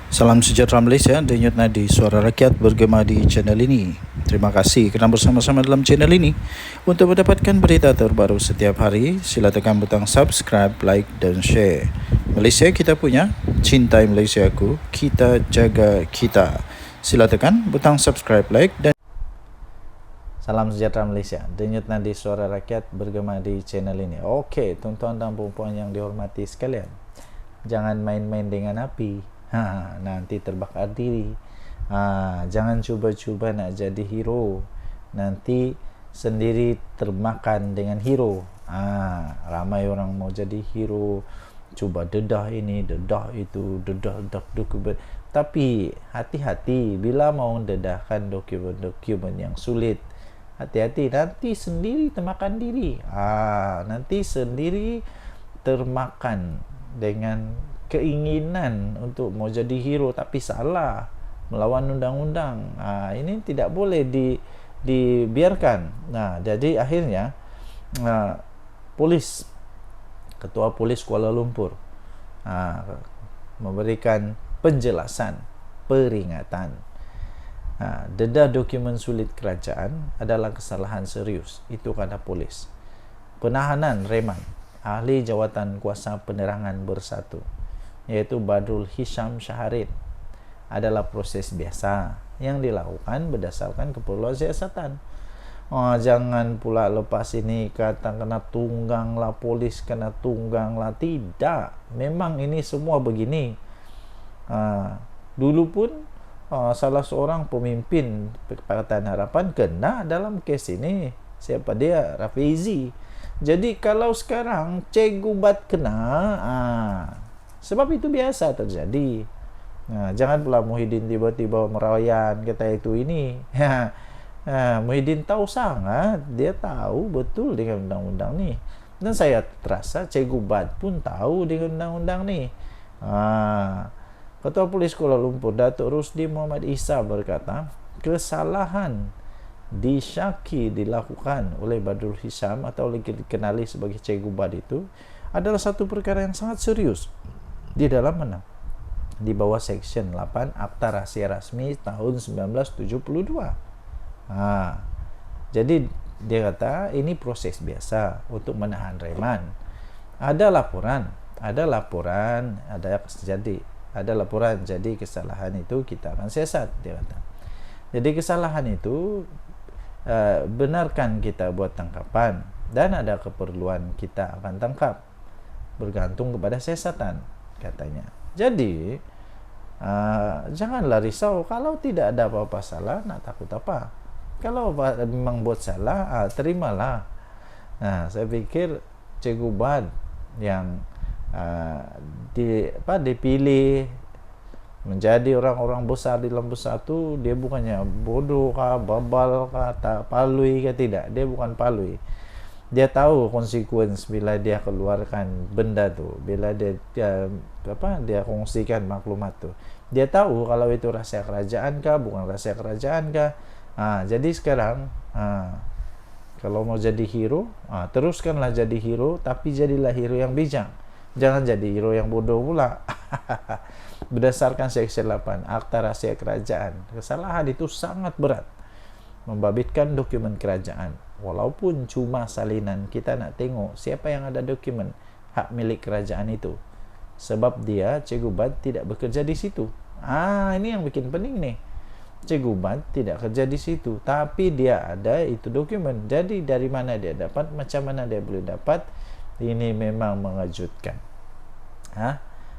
Salam sejahtera Malaysia, denyut nadi suara rakyat bergema di channel ini. Terima kasih kerana bersama-sama dalam channel ini. Untuk mendapatkan berita terbaru setiap hari, sila tekan butang subscribe, like dan share. Malaysia kita punya, cintai Malaysia aku, kita jaga kita. Sila tekan butang subscribe, like dan Salam sejahtera Malaysia, denyut nadi suara rakyat bergema di channel ini. Okey, tuan-tuan dan puan-puan yang dihormati sekalian, jangan main-main dengan api. Nanti terbakar diri. Jangan cuba-cuba nak jadi hero, nanti sendiri termakan dengan hero. Ramai orang mau jadi hero, cuba dedah ini, dedah itu, dedah dokumen. Tapi hati-hati bila mau dedahkan dokumen yang sulit. Hati-hati, nanti sendiri termakan diri. Nanti sendiri termakan dengan keinginan untuk mau jadi hero tapi salah, melawan undang-undang. Ini tidak boleh dibiarkan. Jadi akhirnya Ketua Polis Kuala Lumpur memberikan penjelasan, peringatan. Dedah dokumen sulit kerajaan adalah kesalahan serius. Itu kata polis. Penahanan reman ahli Jawatan Kuasa Penerangan Bersatu, iaitu Badrul Hisham Shaharin, adalah proses biasa yang dilakukan berdasarkan keperluan siasatan. Jangan pula lepas ini kata kena tunggang lah polis, kena tunggang lah. Tidak, memang ini semua begini. Dulu pun salah seorang pemimpin Pakatan Harapan kena dalam kes ini. Siapa dia? Rafizi. Jadi kalau sekarang Cikgu Bat kena, sebab itu biasa terjadi. Jangan pula Muhyiddin tiba-tiba merayan kata itu ini. Muhyiddin tahu sangat, dia tahu betul dengan undang-undang ni. Dan saya terasa Cikgu Bat pun tahu dengan undang-undang ni. Ketua Polis Kuala Lumpur Datuk Rusdi Muhammad Isa berkata, kesalahan disyaki dilakukan oleh Badrul Hisham atau dikenali sebagai Cikgu Bad itu adalah satu perkara yang sangat serius di dalam mana? Di bawah Seksyen 8 Akta Rahsia Rasmi tahun 1972. Jadi dia kata ini proses biasa untuk menahan reman. Ada laporan, jadi kesalahan itu kita akan siasat, dia kata. Jadi kesalahan itu benarkan kita buat tangkapan dan ada keperluan kita akan tangkap, bergantung kepada siasatan, katanya. Jadi janganlah risau kalau tidak ada apa-apa salah, nak takut apa? Kalau memang buat salah, terimalah. Saya pikir Cikgu Bad yang dipilih menjadi orang-orang besar di dalam Bersatu, dia bukannya bodoh kah, babal kah, tak palui kah, tidak. Dia bukan palui. Dia tahu konsekuensi bila dia keluarkan benda tu, bila dia kongsikan maklumat tu. Dia tahu kalau itu rahsia kerajaan kah, bukan rahsia kerajaan kah. Jadi sekarang kalau mau jadi hero, teruskanlah jadi hero, tapi jadilah hero yang bijak. Jangan jadi hero yang bodoh pula. Berdasarkan Seksyen 8 Akta Rahsia Kerajaan, kesalahan itu sangat berat. Membabitkan dokumen kerajaan, walaupun cuma salinan, kita nak tengok siapa yang ada dokumen hak milik kerajaan itu. Sebab dia, Cikgu Bad, tidak bekerja di situ. Ini yang bikin pening nih. Cikgu Bad tidak kerja di situ, tapi dia ada itu dokumen. Jadi dari mana dia dapat, macam mana dia boleh dapat? Ini memang mengejutkan.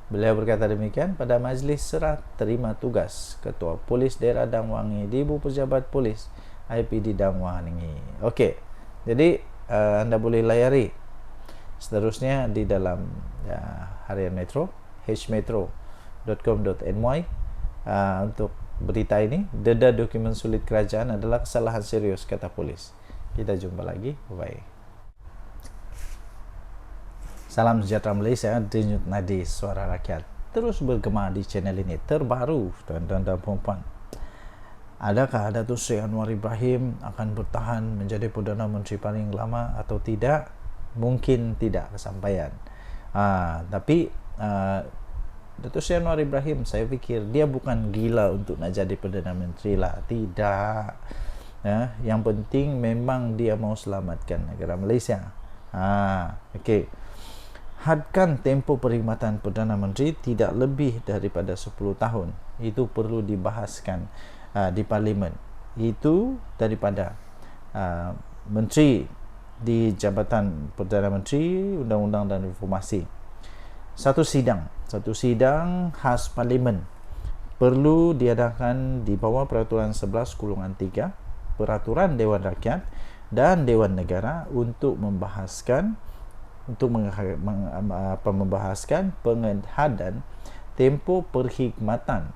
Beliau berkata demikian pada majlis serah terima tugas Ketua Polis Daerah Dang Wangi di Ibu Pejabat Polis IPD Dang Wangi. Okey, jadi anda boleh layari seterusnya di dalam Harian Metro, hmetro.com.my untuk berita ini. Dedah dokumen sulit kerajaan adalah kesalahan serius, kata polis. Kita jumpa lagi. Bye. Salam sejahtera Malaysia, denyut nadi suara rakyat terus bergema di channel ini. Terbaru, tuan-tuan dan puan-puan, adakah Datuk Seri Anwar Ibrahim akan bertahan menjadi Perdana Menteri paling lama atau tidak? Mungkin tidak kesampaian. Tapi Datuk Seri Anwar Ibrahim, saya fikir dia bukan gila untuk nak jadi Perdana Menteri lah. Tidak. Ya, yang penting memang dia mau selamatkan negara Malaysia. Okey. Hadkan tempoh perkhidmatan Perdana Menteri tidak lebih daripada 10 tahun. Itu perlu dibahaskan di Parlimen. Itu daripada Menteri di Jabatan Perdana Menteri, Undang-Undang dan Reformasi. Satu sidang khas Parlimen perlu diadakan di bawah Peraturan 11/3 Peraturan Dewan Rakyat dan Dewan Negara untuk membahaskan pengedahan tempoh perkhidmatan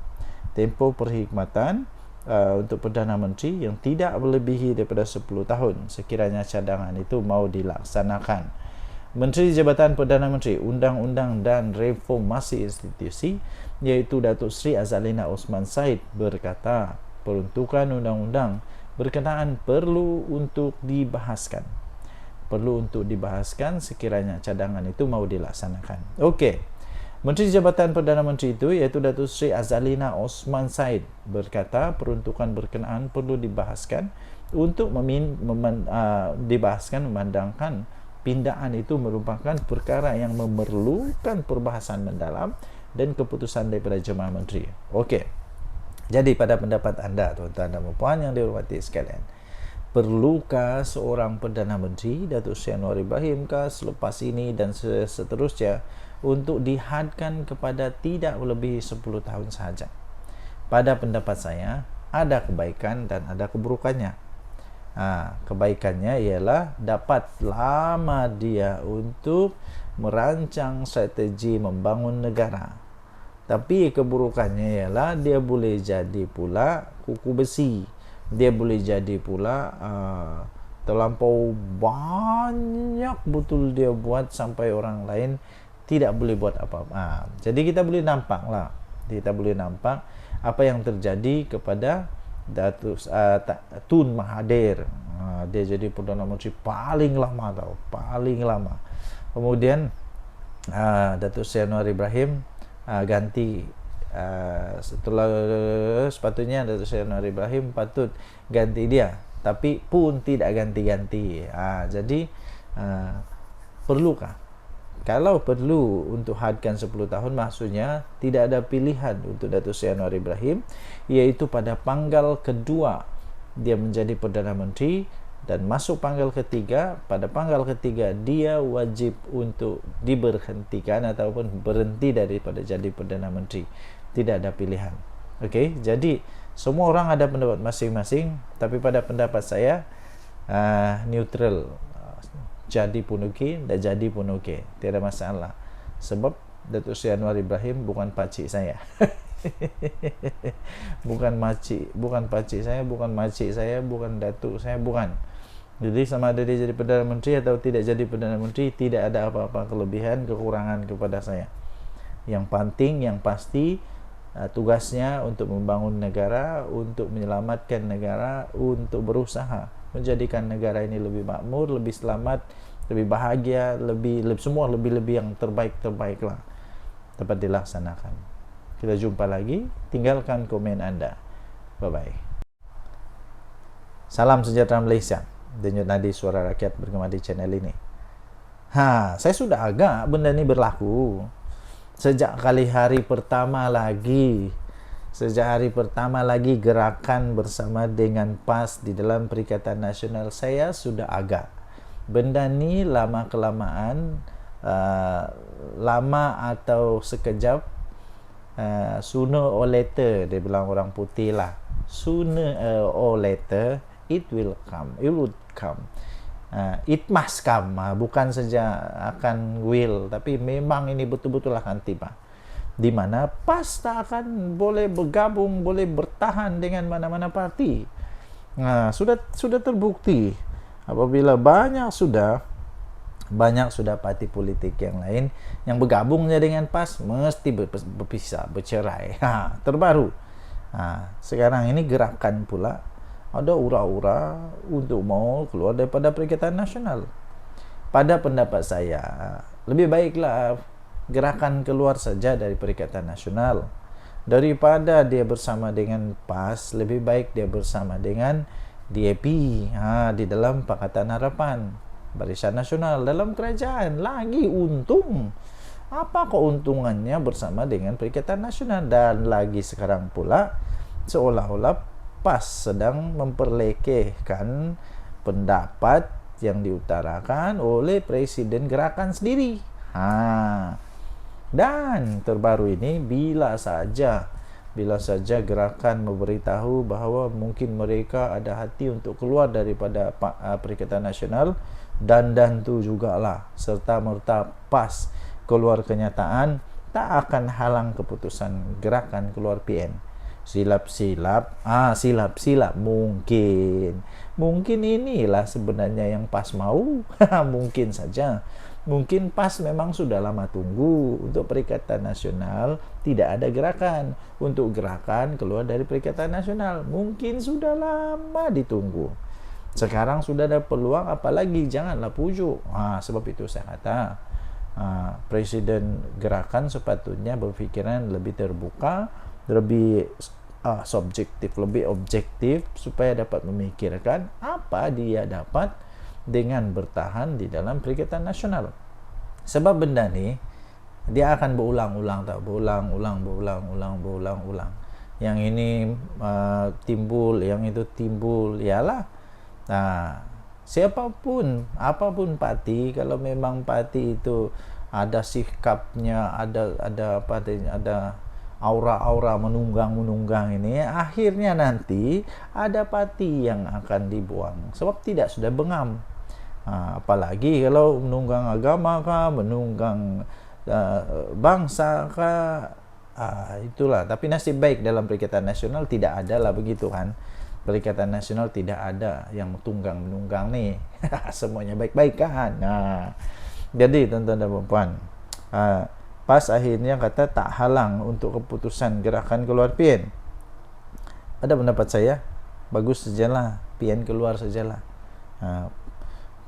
untuk Perdana Menteri yang tidak melebihi daripada 10 tahun sekiranya cadangan itu mau dilaksanakan. Menteri Jabatan Perdana Menteri, Undang-Undang dan Reformasi Institusi, iaitu Datuk Seri Azalina Osman Said berkata, peruntukan undang-undang berkenaan perlu untuk dibahaskan sekiranya cadangan itu mau dilaksanakan. Okey. Menteri Jabatan Perdana Menteri itu iaitu Datuk Seri Azalina Osman Said berkata peruntukan berkenaan perlu dibahaskan untuk memandangkan pindaan itu merupakan perkara yang memerlukan perbahasan mendalam dan keputusan daripada Jemaah Menteri. Okey. Jadi pada pendapat anda, tuan-tuan dan puan yang dihormati sekalian, perlukah seorang Perdana Menteri, Datuk Seri Anwar Ibrahim kah selepas ini dan seterusnya untuk dihadkan kepada tidak melebihi 10 tahun sahaja? Pada pendapat saya, ada kebaikan dan ada keburukannya. Kebaikannya ialah dapat lama dia untuk merancang strategi membangun negara. Tapi keburukannya ialah dia boleh jadi pula kuku besi. Dia boleh jadi pula terlampau banyak betul dia buat sampai orang lain tidak boleh buat apa-apa. Jadi kita boleh nampak apa yang terjadi kepada Datuk Tun Mahathir. Dia jadi Perdana Menteri paling lama. Kemudian Datuk Seri Anwar Ibrahim ganti setelah sepatutnya Datuk Seri Anwar Ibrahim patut ganti dia, tapi pun tidak ganti-ganti. Jadi perlukah? Kalau perlu untuk hadkan 10 tahun, maksudnya tidak ada pilihan untuk Datuk Seri Anwar Ibrahim, iaitu pada panggal kedua dia menjadi Perdana Menteri dan masuk panggal ketiga. Pada panggal ketiga dia wajib untuk diberhentikan ataupun berhenti daripada jadi Perdana Menteri. Tidak ada pilihan. Okey, jadi semua orang ada pendapat masing-masing, tapi pada pendapat saya neutral. Jadi pun okey, tak jadi pun okey, tiada masalah. Sebab Datuk Seri Anwar Ibrahim bukan pakcik saya. bukan pakcik saya, bukan makcik saya, bukan datuk saya, bukan. Jadi sama ada dia jadi Perdana Menteri atau tidak jadi Perdana Menteri, tidak ada apa-apa kelebihan kekurangan kepada saya. Yang penting, yang pasti tugasnya untuk membangun negara, untuk menyelamatkan negara, untuk berusaha menjadikan negara ini lebih makmur, lebih selamat, lebih bahagia, semua lebih yang terbaik lah dapat dilaksanakan. Kita jumpa lagi. Tinggalkan komen anda. Bye bye. Salam sejahtera Malaysia. Denyut nadi suara rakyat bergema di channel ini. Saya sudah agak benda ni berlaku sejak hari pertama lagi gerakan bersama dengan PAS di dalam Perikatan Nasional. Saya sudah agak benda ni lama kelamaan, lama atau sekejap, sooner or later, dia bilang orang putih lah, sooner or later it would come. It must come. Bukan saja akan will, tapi memang ini betul-betul akan tiba, di mana PAS tak akan boleh bergabung, boleh bertahan dengan mana-mana parti. Sudah terbukti apabila banyak sudah parti politik yang lain yang bergabungnya dengan PAS mesti berpisah, bercerai. Terbaru. Sekarang ini gerakan pula ada ura-ura untuk mau keluar daripada Perikatan Nasional. Pada pendapat saya, lebih baiklah gerakan keluar saja dari Perikatan Nasional. Daripada dia bersama dengan PAS, lebih baik dia bersama dengan DAP di dalam Pakatan Harapan, Barisan Nasional dalam kerajaan. Lagi untung. Apa keuntungannya bersama dengan Perikatan Nasional? Dan lagi sekarang pula seolah-olah PAS sedang memperlekehkan pendapat yang diutarakan oleh Presiden Gerakan sendiri. Dan terbaru ini, bila saja Gerakan memberitahu bahwa mungkin mereka ada hati untuk keluar daripada Perikatan Nasional, dan tu jugalah serta merta PAS keluar kenyataan, tak akan halang keputusan Gerakan keluar PN. Silap-silap mungkin inilah sebenarnya yang PAS mau. Mungkin saja, mungkin PAS memang sudah lama tunggu untuk Perikatan Nasional tidak ada gerakan, untuk gerakan keluar dari Perikatan Nasional mungkin sudah lama ditunggu. Sekarang sudah ada peluang, apalagi janganlah pujuk. Sebab itu saya kata Presiden Gerakan sepatutnya berpikiran lebih terbuka, lebih subjektif, lebih objektif, supaya dapat memikirkan apa dia dapat dengan bertahan di dalam Perikatan Nasional. Sebab benda ni dia akan berulang-ulang, berulang-ulang. Yang ini timbul, yang itu timbul, ialah siapapun, apapun parti, kalau memang parti itu ada sikapnya, ada aura-aura menunggang ini, akhirnya nanti ada parti yang akan dibuang sebab tidak sudah bengam. Apalagi kalau menunggang agama kah, menunggang bangsa kah, itulah. Tapi nasib baik dalam Perikatan Nasional tidak ada lah begitu kan. Perikatan Nasional tidak ada yang tunggang-menunggang nih. Semuanya baik-baik kan. Jadi tuan-tuan dan puan, PAS akhirnya kata tak halang untuk keputusan Gerakan keluar PN. Ada pendapat saya, bagus sajalah, PN keluar sajalah.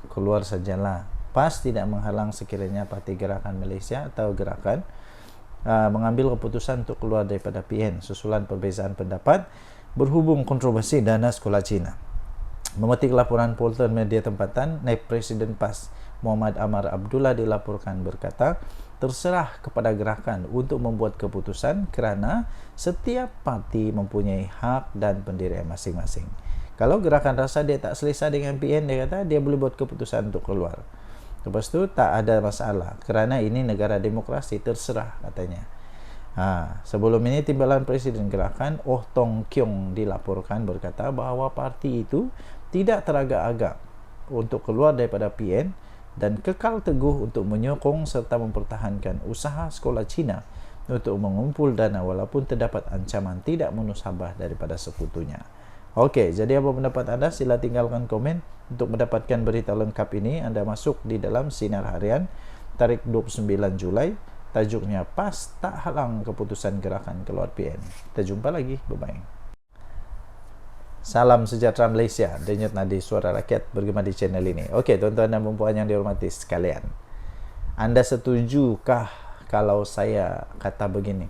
Keluar sajalah. PAS tidak menghalang sekiranya Parti Gerakan Malaysia atau Gerakan mengambil keputusan untuk keluar daripada PN susulan perbezaan pendapat berhubung kontroversi dana sekolah Cina. Memetik laporan portal media tempatan, Naib Presiden PAS Muhammad Amar Abdullah dilaporkan berkata, terserah kepada Gerakan untuk membuat keputusan kerana setiap parti mempunyai hak dan pendirian masing-masing. Kalau Gerakan rasa dia tak selesa dengan PN, dia kata dia boleh buat keputusan untuk keluar. Lepas tu tak ada masalah kerana ini negara demokrasi, terserah katanya. Sebelum ini timbalan Presiden Gerakan Oh Tong Kiong dilaporkan berkata bahawa parti itu tidak teragak-agak untuk keluar daripada PN dan kekal teguh untuk menyokong serta mempertahankan usaha sekolah Cina untuk mengumpul dana walaupun terdapat ancaman tidak musabah daripada sekutunya. Okey, jadi apa pendapat anda? Sila tinggalkan komen. Untuk mendapatkan berita lengkap ini, anda masuk di dalam Sinar Harian tarikh 29 Julai. Tajuknya PAS tak halang keputusan Gerakan keluar PN. Kita jumpa lagi. Bye-bye. Salam sejahtera Malaysia. Denyut nadi suara rakyat bergema di channel ini. Okey, tuan-tuan dan puan yang dihormati sekalian, anda setujukah kalau saya kata begini?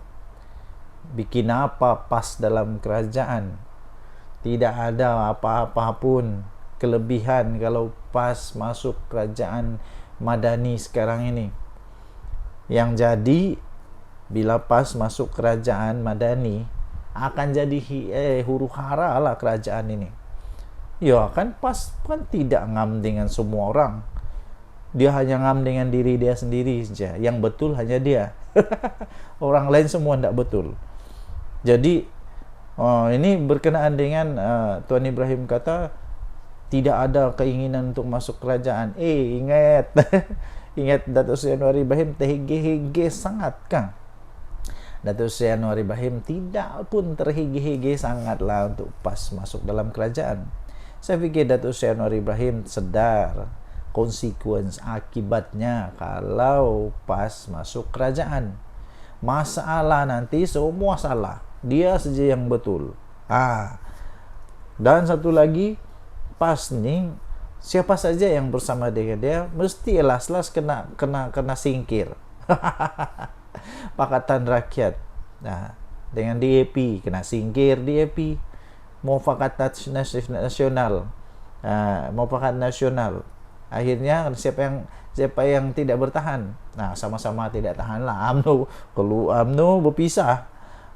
Bikin apa PAS dalam kerajaan? Tidak ada apa-apa pun kelebihan kalau PAS masuk kerajaan Madani sekarang ini. Yang jadi, bila PAS masuk kerajaan Madani, akan jadi huru-hara lah kerajaan ini. Ya kan, PAS kan tidak ngam dengan semua orang. Dia hanya ngam dengan diri dia sendiri saja. Yang betul hanya dia. Orang lain semua tidak betul. Jadi ini berkenaan dengan Tuan Ibrahim kata tidak ada keinginan untuk masuk kerajaan. Ingat ingat Datuk Seri Anwar Ibrahim terhege-hege sangat kan. Datuk Seri Anwar Ibrahim tidak pun terhege-hege sangatlah untuk PAS masuk dalam kerajaan. Saya fikir Datuk Seri Anwar Ibrahim sedar konsekuensi akibatnya kalau PAS masuk kerajaan. Masalah nanti semua salah, dia saja yang betul. Dan satu lagi, PAS ni siapa saja yang bersama dengan dia mesti las kena singkir. Pakatan Rakyat. Nah, dengan DAP kena singkir DAP. Mufakat nasional. Mufakat nasional. Akhirnya siapa yang tidak bertahan. Nah, sama-sama tidak tahan lah. UMNO berpisah.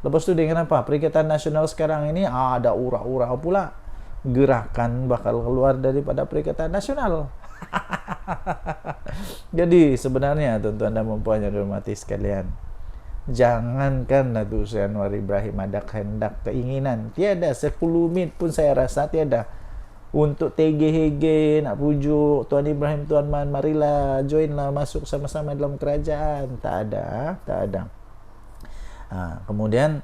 Lepas itu dengan apa? Perikatan Nasional sekarang ini ada ura-ura pula. Gerakan bakal keluar daripada Perikatan Nasional. Jadi sebenarnya tuan-tuan dan puan yang dihormati sekalian, jangankan Datuk Seri Anwar Ibrahim ada kehendak, keinginan, tiada 10 minit pun saya rasa tiada untuk TGHG nak pujuk Tuan Ibrahim, Tuan Man, marilah joinlah masuk sama-sama dalam kerajaan. Tak ada. Kemudian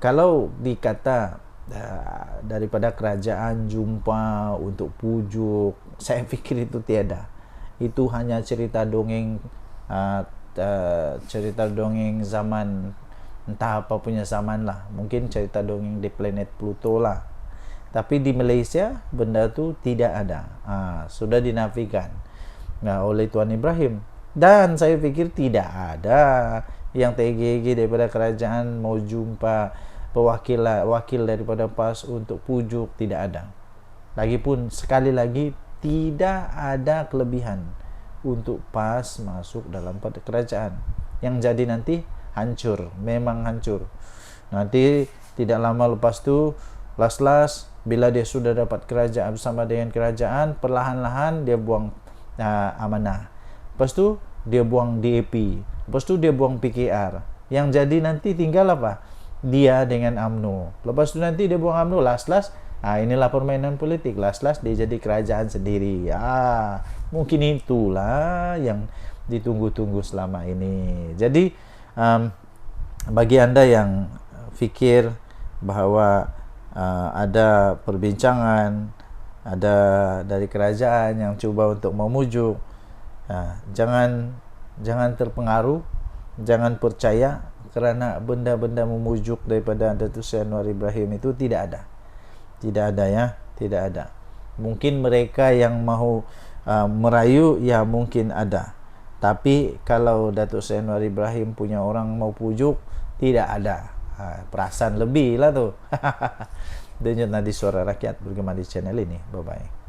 kalau dikata daripada kerajaan jumpa untuk pujuk, saya fikir itu tiada. Itu hanya cerita dongeng, cerita dongeng zaman entah apa punya zaman lah. Mungkin cerita dongeng di planet Pluto lah. Tapi di Malaysia benda tu tidak ada. Sudah dinafikan oleh Tuan Ibrahim. Dan saya fikir tidak ada yang TGG daripada kerajaan mau jumpa wakil daripada PAS untuk pujuk, tidak ada. Lagipun sekali lagi tidak ada kelebihan untuk PAS masuk dalam kerajaan. Yang jadi nanti hancur, memang hancur. Nanti tidak lama lepas tu las-las bila dia sudah dapat kerajaan bersama dengan kerajaan, perlahan-lahan dia buang amanah. Lepas tu dia buang DAP. Lepas tu dia buang PKR. Yang jadi nanti tinggal apa? Dia dengan UMNO. Lepas tu nanti dia buang UMNO, las-las inilah permainan politik. Las-las dia jadi kerajaan sendiri. Mungkin itulah yang ditunggu-tunggu selama ini. Jadi bagi anda yang fikir bahawa ada perbincangan, ada dari kerajaan yang cuba untuk memujuk, jangan terpengaruh, jangan percaya, kerana benda-benda memujuk daripada Datuk Seri Anwar Ibrahim itu tidak ada. Mungkin mereka yang mahu merayu, ya mungkin ada. Tapi kalau Datuk Seri Anwar Ibrahim punya orang mau pujuk, tidak ada. Perasaan lebih lah tu. Denyut nadi suara rakyat bergema di channel ini. Bye bye.